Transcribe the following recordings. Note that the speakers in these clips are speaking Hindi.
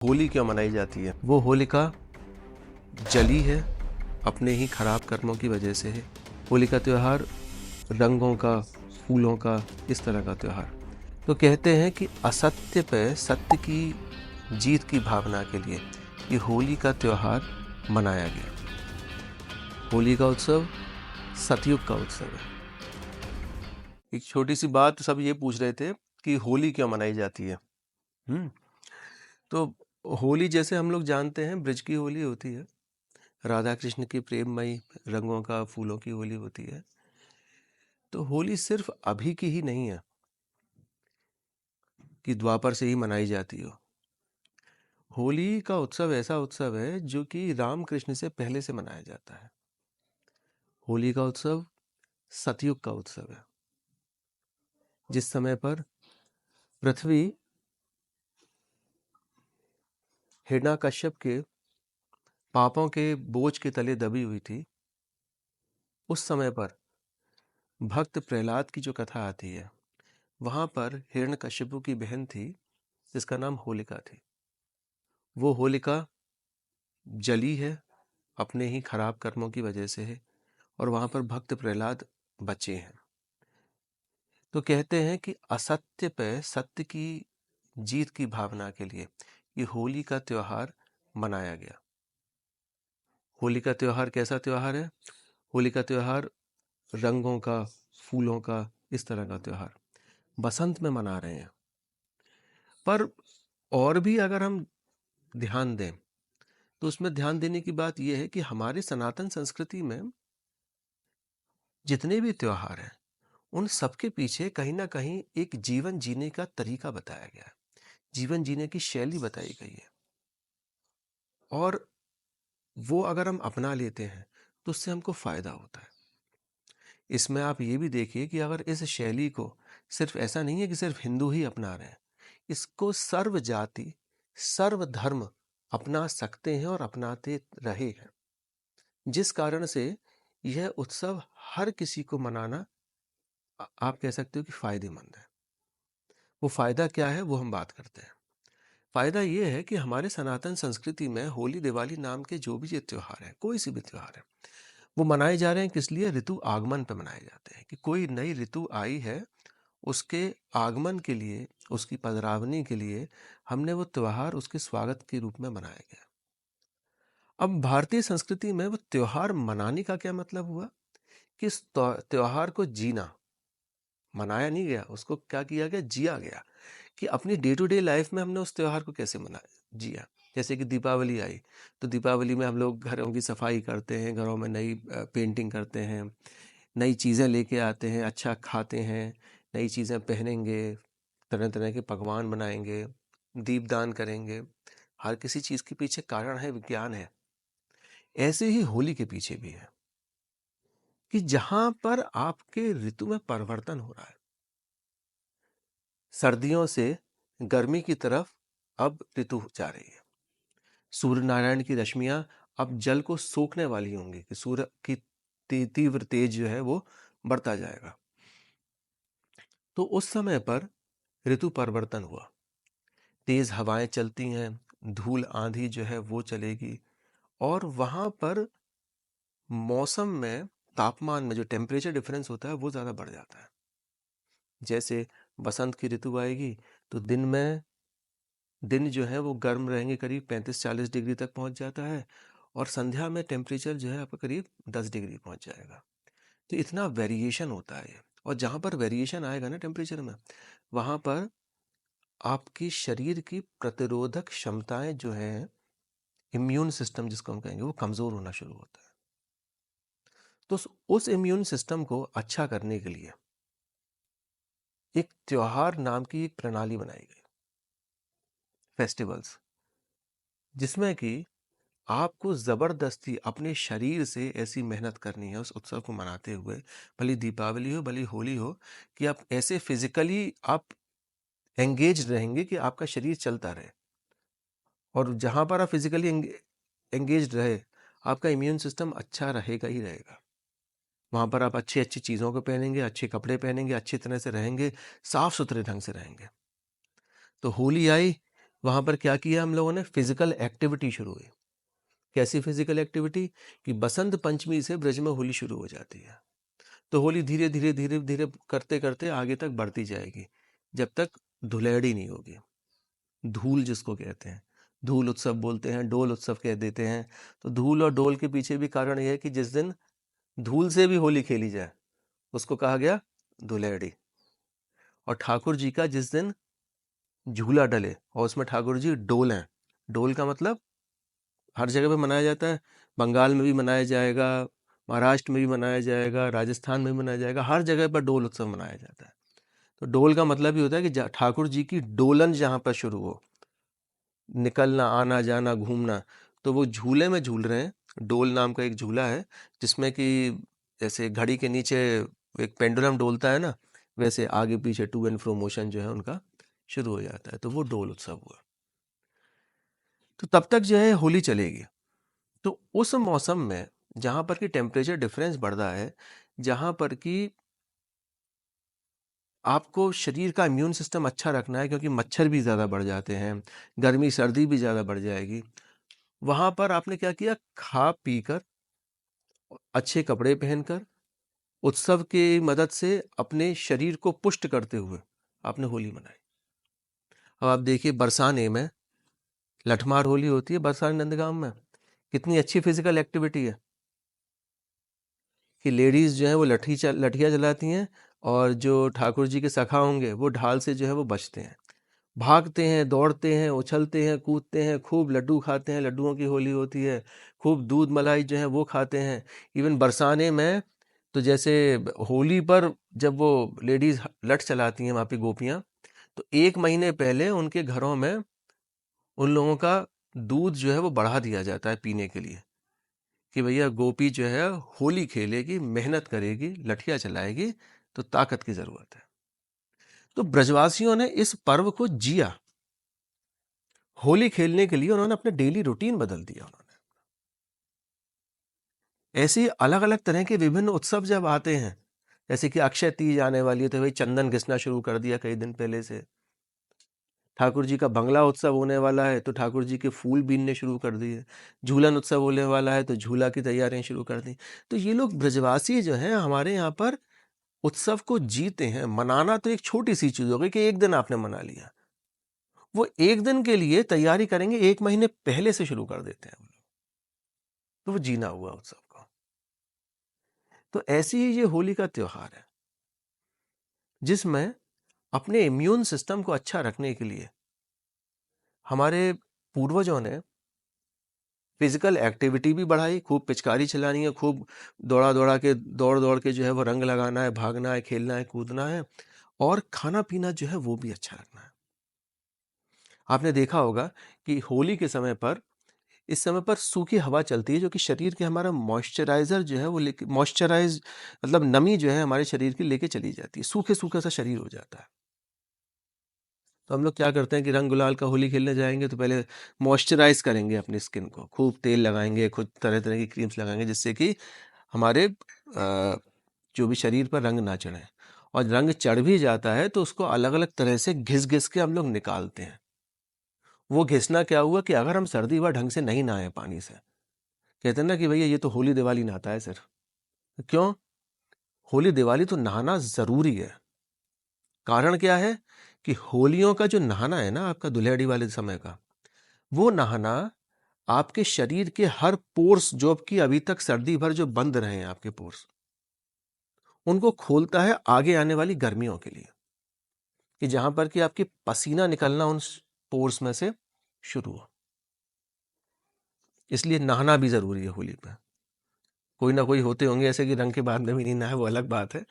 होली क्यों मनाई जाती है? वो होलिका जली है अपने ही खराब कर्मों की वजह से है। होली का त्यौहार रंगों का, फूलों का, इस तरह का त्यौहार। तो कहते हैं कि असत्य पे सत्य की जीत की भावना के लिए ये होली का त्यौहार मनाया गया। होली का उत्सव सतयुग का उत्सव है। एक छोटी सी बात सब ये पूछ रहे थे कि होली क्यों मनाई जाती है। तो होली जैसे हम लोग जानते हैं ब्रज की होली होती है, राधा कृष्ण की प्रेममयी रंगों का, फूलों की होली होती है। तो होली सिर्फ अभी की ही नहीं है कि द्वापर से ही मनाई जाती हो। होली का उत्सव ऐसा उत्सव है जो कि राम कृष्ण से पहले से मनाया जाता है। होली का उत्सव सतयुग का उत्सव है, जिस समय पर पृथ्वी हिरण्यकश्यप के पापों के बोझ के तले दबी हुई थी। उस समय पर भक्त प्रहलाद की जो कथा आती है, वहां पर हिरण्यकश्यपु की बहन थी जिसका नाम होलिका थी। वो होलिका जली है अपने ही खराब कर्मों की वजह से है, और वहां पर भक्त प्रहलाद बचे हैं। तो कहते हैं कि असत्य पे सत्य की जीत की भावना के लिए ये होली का त्योहार मनाया गया। होली का त्योहार कैसा त्योहार है? होली का त्योहार रंगों का, फूलों का, इस तरह का त्योहार बसंत में मना रहे हैं। पर और भी अगर हम ध्यान दें तो उसमें ध्यान देने की बात यह है कि हमारे सनातन संस्कृति में जितने भी त्योहार हैं उन सबके पीछे कहीं ना कहीं एक जीवन जीने का तरीका बताया गया है, जीवन जीने की शैली बताई गई है। और वो अगर हम अपना लेते हैं तो उससे हमको फायदा होता है। इसमें आप ये भी देखिए कि अगर इस शैली को सिर्फ ऐसा नहीं है कि सिर्फ हिंदू ही अपना रहे हैं, इसको सर्व जाति, सर्व धर्म अपना सकते हैं और अपनाते रहे हैं, जिस कारण से यह उत्सव हर किसी को मनाना आप कह सकते हो कि फायदेमंद है। वो फायदा क्या है वो हम बात करते हैं। फायदा ये है कि हमारे सनातन संस्कृति में होली, दिवाली नाम के जो भी ये त्योहार है, कोई सी भी त्योहार है, वो मनाए जा रहे हैं किस लिए? ऋतु आगमन पे मनाए जाते हैं कि कोई नई ऋतु आई है, उसके आगमन के लिए, उसकी पधरावनी के लिए हमने वो त्योहार उसके स्वागत के रूप में मनाया गया। अब भारतीय संस्कृति में वो त्योहार मनाने का क्या मतलब हुआ कि इस त्योहार को जीना, मनाया नहीं गया, उसको क्या किया गया? जिया गया। कि अपनी डे टू डे लाइफ में हमने उस त्योहार को कैसे मनाया, जिया। जैसे कि दीपावली आई तो दीपावली में हम लोग घरों की सफाई करते हैं, घरों में नई पेंटिंग करते हैं, नई चीज़ें लेके आते हैं, अच्छा खाते हैं, नई चीज़ें पहनेंगे, तरह तरह के पकवान बनाएंगे, दीपदान करेंगे। हर किसी चीज़ के पीछे कारण है, विज्ञान है। ऐसे ही होली के पीछे भी है कि जहां पर आपके ऋतु में परिवर्तन हो रहा है, सर्दियों से गर्मी की तरफ अब ऋतु जा रही है। सूर्य नारायण की रश्मियां अब जल को सोखने वाली होंगी कि सूर्य की तीव्र तेज जो है वो बढ़ता जाएगा। तो उस समय पर ऋतु परिवर्तन हुआ, तेज हवाएं चलती हैं, धूल आंधी जो है वो चलेगी, और वहां पर मौसम में, तापमान में जो टेम्परेचर डिफरेंस होता है वो ज़्यादा बढ़ जाता है। जैसे बसंत की ऋतु आएगी तो दिन जो है वो गर्म रहेंगे, करीब 35-40 डिग्री तक पहुंच जाता है, और संध्या में टेम्परेचर जो है आपका करीब 10 डिग्री पहुंच जाएगा। तो इतना वेरिएशन होता है, और जहाँ पर वेरिएशन आएगा ना टेम्परेचर में, वहाँ पर आपकी शरीर की प्रतिरोधक क्षमताएं जो हैं, इम्यून सिस्टम जिसको हम कहेंगे, वो कमज़ोर होना शुरू होता है। तो उस इम्यून सिस्टम को अच्छा करने के लिए एक त्योहार नाम की एक प्रणाली बनाई गई, फेस्टिवल्स, जिसमें कि आपको ज़बरदस्ती अपने शरीर से ऐसी मेहनत करनी है उस उत्सव को मनाते हुए, भले दीपावली हो भले होली हो, कि आप ऐसे फिजिकली आप एंगेज रहेंगे कि आपका शरीर चलता रहे। और जहाँ पर आप फिजिकली एंगेज रहे, आपका इम्यून सिस्टम अच्छा रहेगा ही रहेगा। वहाँ पर आप अच्छी अच्छी चीज़ों को पहनेंगे, अच्छे कपड़े पहनेंगे, अच्छी तरह से रहेंगे, साफ सुथरे ढंग से रहेंगे। तो होली आई वहाँ पर क्या किया हम लोगों ने, फिजिकल एक्टिविटी शुरू हुई। कैसी फिजिकल एक्टिविटी? कि बसंत पंचमी से ब्रज में होली शुरू हो जाती है, तो होली धीरे धीरे धीरे धीरे करते करते आगे तक बढ़ती जाएगी, जब तक धुलेड़ी नहीं होगी। धूल जिसको कहते हैं, धूल उत्सव बोलते हैं, डोल उत्सव कह देते हैं। तो धूल और डोल के पीछे भी कारण यह है कि जिस दिन धूल से भी होली खेली जाए उसको कहा गया धुलेड़ी। और ठाकुर जी का जिस दिन झूला डले और उसमें ठाकुर जी डोल हैं, डोल का मतलब हर जगह पे मनाया जाता है, बंगाल में भी मनाया जाएगा, महाराष्ट्र में भी मनाया जाएगा, राजस्थान में भी मनाया जाएगा, हर जगह पर डोल उत्सव मनाया जाता है। तो डोल का मतलब ये होता है कि ठाकुर जी की डोलन जहाँ पर शुरू हो, निकलना, आना जाना, घूमना। तो वो झूले में झूल रहे हैं, डोल नाम का एक झूला है जिसमें कि जैसे घड़ी के नीचे एक पेंडुलम डोलता है ना, वैसे आगे पीछे टू एंड फ्रो मोशन जो है उनका शुरू हो जाता है, तो वो डोल उत्सव हुआ। तो तब तक जो है होली चलेगी। तो उस मौसम में जहाँ पर कि टेम्परेचर डिफरेंस बढ़ रहा है, जहाँ पर कि आपको शरीर का इम्यून सिस्टम अच्छा रखना है क्योंकि मच्छर भी ज़्यादा बढ़ जाते हैं, गर्मी सर्दी भी ज़्यादा बढ़ जाएगी, वहाँ पर आपने क्या किया, खा पी कर, अच्छे कपड़े पहनकर, उत्सव की मदद से अपने शरीर को पुष्ट करते हुए आपने होली मनाई। अब आप देखिए बरसाने में लठमार होली होती है, बरसाने नंदगांव में कितनी अच्छी फिजिकल एक्टिविटी है कि लेडीज़ जो है वो लठियाँ जलाती हैं, और जो ठाकुर जी के सखा होंगे वो ढाल से जो है वो बचते हैं, भागते हैं, दौड़ते हैं, उछलते हैं, कूदते हैं, खूब लड्डू खाते हैं, लड्डुओं की होली होती है, खूब दूध मलाई जो है वो खाते हैं। इवन बरसाने में तो जैसे होली पर जब वो लेडीज़ लठ चलाती हैं वहाँ पे गोपियाँ, तो 1 महीने पहले उनके घरों में उन लोगों का दूध जो है वो बढ़ा दिया जाता है पीने के लिए, कि भैया गोपी जो है होली खेलेगी, मेहनत करेगी, लठिया चलाएगी, तो ताकत की ज़रूरत है। तो ब्रजवासियों ने इस पर्व को जिया, होली खेलने के लिए उन्होंने अपने डेली रूटीन बदल दिया उन्होंने। ऐसे ही अलग-अलग तरह के विभिन्न उत्सव जब आते हैं, जैसे कि अक्षय तीज आने वाली है तो भाई चंदन घिसना शुरू कर दिया कई दिन पहले से। ठाकुर जी का बंगला उत्सव होने वाला है तो ठाकुर जी के फूल बीनने शुरू कर दिए। झूलन उत्सव होने वाला है तो झूला की तैयारियां शुरू कर दी। तो ये लोग ब्रजवासी जो हैं हमारे यहाँ पर उत्सव को जीते हैं। मनाना तो एक छोटी सी चीज हो गई कि एक दिन आपने मना लिया, वो एक दिन के लिए तैयारी करेंगे 1 महीने पहले से शुरू कर देते हैं वो लोग। तो वो जीना हुआ उत्सव को। तो ऐसी ही ये होली का त्योहार है जिसमें अपने इम्यून सिस्टम को अच्छा रखने के लिए हमारे पूर्वजों ने फिजिकल एक्टिविटी भी बढ़ाई, खूब पिचकारी चलानी है, खूब दौड़ दौड़ के जो है वो रंग लगाना है, भागना है, खेलना है, कूदना है, और खाना पीना जो है वो भी अच्छा रखना है। आपने देखा होगा कि होली के समय पर, इस समय पर सूखी हवा चलती है जो कि शरीर के हमारा मॉइस्चराइजर जो है वो लेके, मॉइस्चराइज मतलब नमी जो है हमारे शरीर की लेके चली जाती है, सूखे सूखे सा शरीर हो जाता है। तो हम लोग क्या करते हैं कि रंग गुलाल का होली खेलने जाएंगे तो पहले मॉइस्चराइज करेंगे अपनी स्किन को, खूब तेल लगाएंगे, खुद तरह तरह की क्रीम्स लगाएंगे जिससे कि हमारे जो भी शरीर पर रंग ना चढ़े। और रंग चढ़ भी जाता है तो उसको अलग अलग तरह से घिस घिस के हम लोग निकालते हैं। वो घिसना क्या हुआ कि अगर हम सर्दी हुआ ढंग से नहीं नहाए पानी से, कहते हैं ना कि भैया ये तो होली दिवाली नहाता है सर। क्यों? होली दिवाली तो नहाना जरूरी है। कारण क्या है कि होलियों का जो नहाना है ना आपका दुल्हड़ी वाले समय का, वो नहाना आपके शरीर के हर पोर्स, जो आपकी अभी तक सर्दी भर जो बंद रहे हैं आपके पोर्स, उनको खोलता है आगे आने वाली गर्मियों के लिए, कि जहां पर कि आपकी पसीना निकलना उन पोर्स में से शुरू हो। इसलिए नहाना भी जरूरी है होली पे। कोई ना कोई होते होंगे ऐसे कि रंग के बाद में भी नहीं नहाए, वो अलग बात है,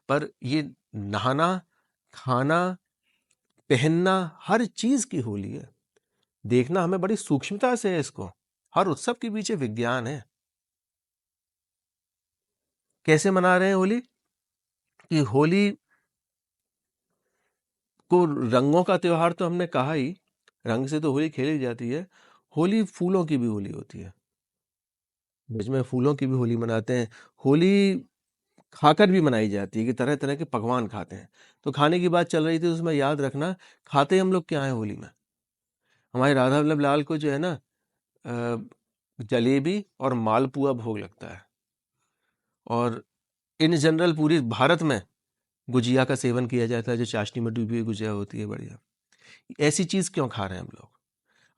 पर ये नहाना, खाना, पहनना, हर चीज की होली है। देखना हमें बड़ी सूक्ष्मता से है इसको। हर उत्सव के पीछे विज्ञान है। कैसे मना रहे हैं होली? कि होली को रंगों का त्योहार तो हमने कहा ही, रंग से तो होली खेली जाती है। होली फूलों की भी होली होती है, ब्रज में फूलों की भी होली मनाते हैं। होली खाकर भी मनाई जाती है कि तरह तरह के पकवान खाते हैं। तो खाने की बात चल रही थी, उसमें याद रखना, खाते हम लोग क्या है होली में? हमारे राधा वल्लभ लाल को जो है ना जलेबी और मालपुआ भोग लगता है, और इन जनरल पूरी भारत में गुजिया का सेवन किया जाता है, जो चाशनी में डूबी हुई गुजिया होती है बढ़िया। ऐसी चीज़ क्यों खा रहे हैं हम लोग?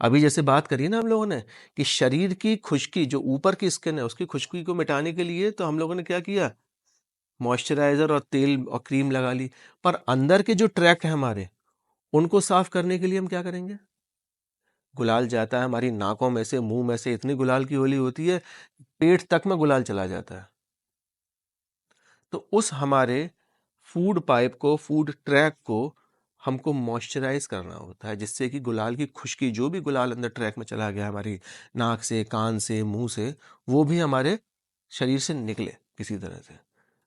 अभी जैसे बात करिए ना हम लोगों ने कि शरीर की खुश्की, जो ऊपर की स्किन है उसकी खुश्की को मिटाने के लिए तो हम लोगों ने क्या किया, मॉइस्चराइजर और तेल और क्रीम लगा ली। पर अंदर के जो ट्रैक है हमारे, उनको साफ करने के लिए हम क्या करेंगे? गुलाल जाता है हमारी नाकों में से, मुंह में से, इतनी गुलाल की होली होती है, पेट तक में गुलाल चला जाता है। तो उस हमारे फूड पाइप को, फूड ट्रैक को हमको मॉइस्चराइज करना होता है, जिससे कि गुलाल की खुश्की, जो भी गुलाल अंदर ट्रैक में चला गया हमारी नाक से, कान से, मुंह से, वो भी हमारे शरीर से निकले किसी तरह से।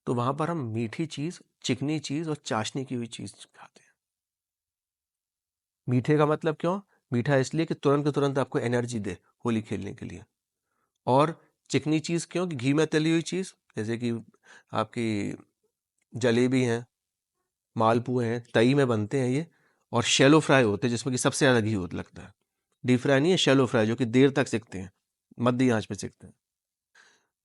तो वहां पर हम मीठी चीज, चिकनी चीज और चाशनी की हुई चीज खाते हैं। मीठे का मतलब क्यों? मीठा इसलिए कि तुरंत के तुरंत आपको एनर्जी दे होली खेलने के लिए। और चिकनी चीज क्यों? कि घी में तली हुई चीज, जैसे कि आपकी जलेबी है, मालपुए हैं, तई में बनते हैं ये, और शैलो फ्राई होते हैं जिसमें कि सबसे ज़्यादा घी होता लगता है। डीप फ्राई नहीं है, शैलो फ्राई, जो कि देर तक सिकते हैं, मध्य आंच पे सिकते हैं।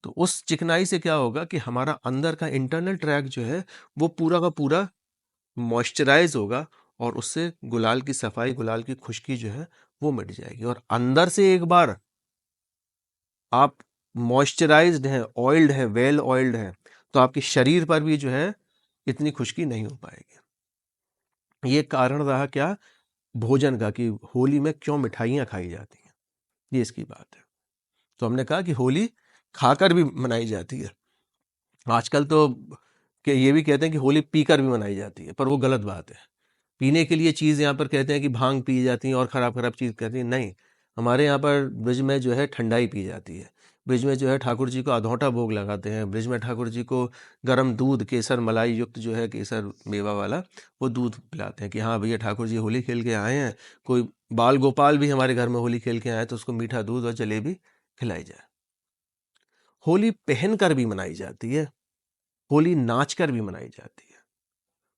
तो उस चिकनाई से क्या होगा कि हमारा अंदर का इंटरनल ट्रैक जो है वो पूरा का पूरा मॉइस्चराइज होगा, और उससे गुलाल की सफाई, गुलाल की खुश्की जो है वो मिट जाएगी। और अंदर से एक बार आप मॉइस्चराइज्ड हैं, ऑयल्ड है, वेल ऑयल्ड है, तो आपके शरीर पर भी जो है इतनी खुश्की नहीं हो पाएगी। ये कारण रहा क्या, भोजन का, कि होली में क्यों मिठाइयाँ खाई जाती हैं, ये इसकी बात है। तो हमने कहा कि होली खाकर भी मनाई जाती है। आजकल तो कि ये भी कहते हैं कि होली पीकर भी मनाई जाती है, पर वो गलत बात है। पीने के लिए चीज़ यहाँ पर कहते हैं कि भांग पी जाती है और ख़राब ख़राब चीज़ कहती है, नहीं। हमारे यहाँ पर ब्रिज में जो है ठंडाई पी जाती है। ब्रिज में जो है ठाकुर जी को अधौंटा भोग लगाते हैं। ब्रिज में ठाकुर जी को गर्म दूध, केसर मलाई युक्त जो है, केसर मेवा वाला, वो दूध पिलाते हैं कि हाँ भैया ठाकुर जी होली खेल के आए हैं। कोई बाल गोपाल भी हमारे घर में होली खेल के आए तो उसको मीठा दूध और जलेबी खिलाई जाए। होली पहन कर भी मनाई जाती है, होली नाच कर भी मनाई जाती है,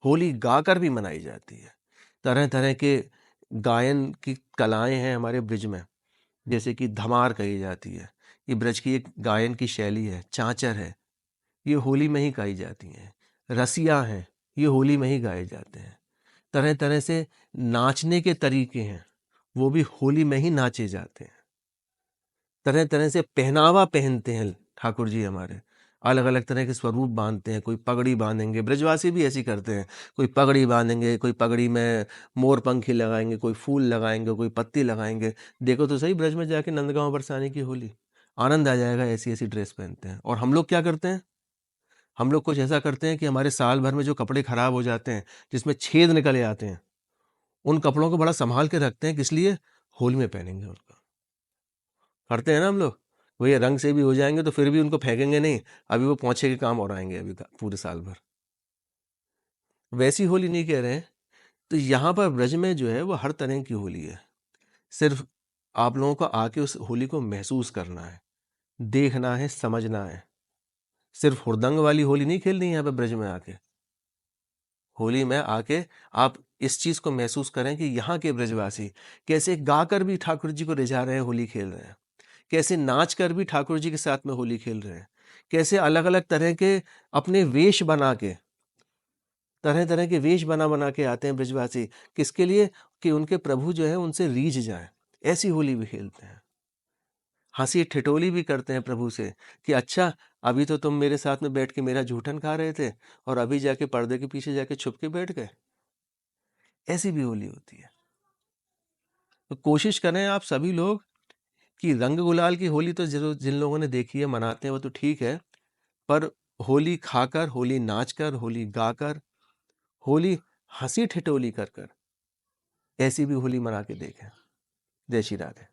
होली गाकर भी मनाई जाती है। तरह तरह के गायन की कलाएं हैं हमारे ब्रिज में, जैसे कि धमार कही जाती है, ये ब्रज की एक गायन की शैली है। चांचर है, ये होली में ही गाई जाती हैं। रसिया हैं, ये होली में ही गाए जाते हैं। तरह तरह से नाचने के तरीके हैं, वो भी होली में ही नाचे जाते हैं। तरह तरह से पहनावा पहनते हैं ठाकुर जी हमारे, अलग अलग तरह के स्वरूप बांधते हैं। कोई पगड़ी बांधेंगे, ब्रजवासी भी ऐसी करते हैं, कोई पगड़ी बांधेंगे, कोई पगड़ी में मोर पंखी लगाएंगे, कोई फूल लगाएंगे, कोई पत्ती लगाएंगे। देखो तो सही ब्रज में जाके नंदगांव बरसाने की होली, आनंद आ जाएगा। ऐसी ऐसी ड्रेस पहनते हैं। और हम लोग क्या करते हैं, हम लोग कुछ ऐसा करते हैं कि हमारे साल भर में जो कपड़े खराब हो जाते हैं, जिसमें छेद निकले आते हैं, उन कपड़ों को बड़ा संभाल के रखते हैं। किस लिए? होली में पहनेंगे उनको। करते हैं ना हम लोग। वही रंग से भी हो जाएंगे तो फिर भी उनको फेंकेंगे नहीं, अभी वो पोंछे के काम और आएंगे अभी पूरे साल भर। वैसी होली नहीं कह रहे हैं। तो यहाँ पर ब्रज में जो है वो हर तरह की होली है। सिर्फ आप लोगों को आके उस होली को महसूस करना है, देखना है, समझना है। सिर्फ हुड़दंग वाली होली नहीं खेलनी है यहाँ पे ब्रज में आके। होली में आके आप इस चीज को महसूस करें कि यहाँ के ब्रजवासी कैसे गाकर भी ठाकुर जी को रिझा रहे हैं, होली खेल रहे हैं। कैसे नाच कर भी ठाकुर जी के साथ में होली खेल रहे हैं। कैसे अलग अलग तरह के अपने वेश बना के, तरह तरह के वेश बना बना के आते हैं ब्रजवासी। किसके लिए? कि उनके प्रभु जो है उनसे रीझ जाए। ऐसी होली भी खेलते हैं, हंसी ठिठोली भी करते हैं प्रभु से कि अच्छा, अभी तो तुम मेरे साथ में बैठ के मेरा जूठन खा रहे थे, और अभी जाके पर्दे के पीछे जाके छुप के बैठ गए। ऐसी भी होली होती है। तो कोशिश करें आप सभी लोग कि रंग गुलाल की होली तो जरूर, जिन लोगों ने देखी है मनाते हैं वो तो ठीक है, पर होली खाकर, होली नाचकर, होली गाकर, होली हंसी ठिठोली कर कर, ऐसी भी होली मना के देखें। जय श्री राधे।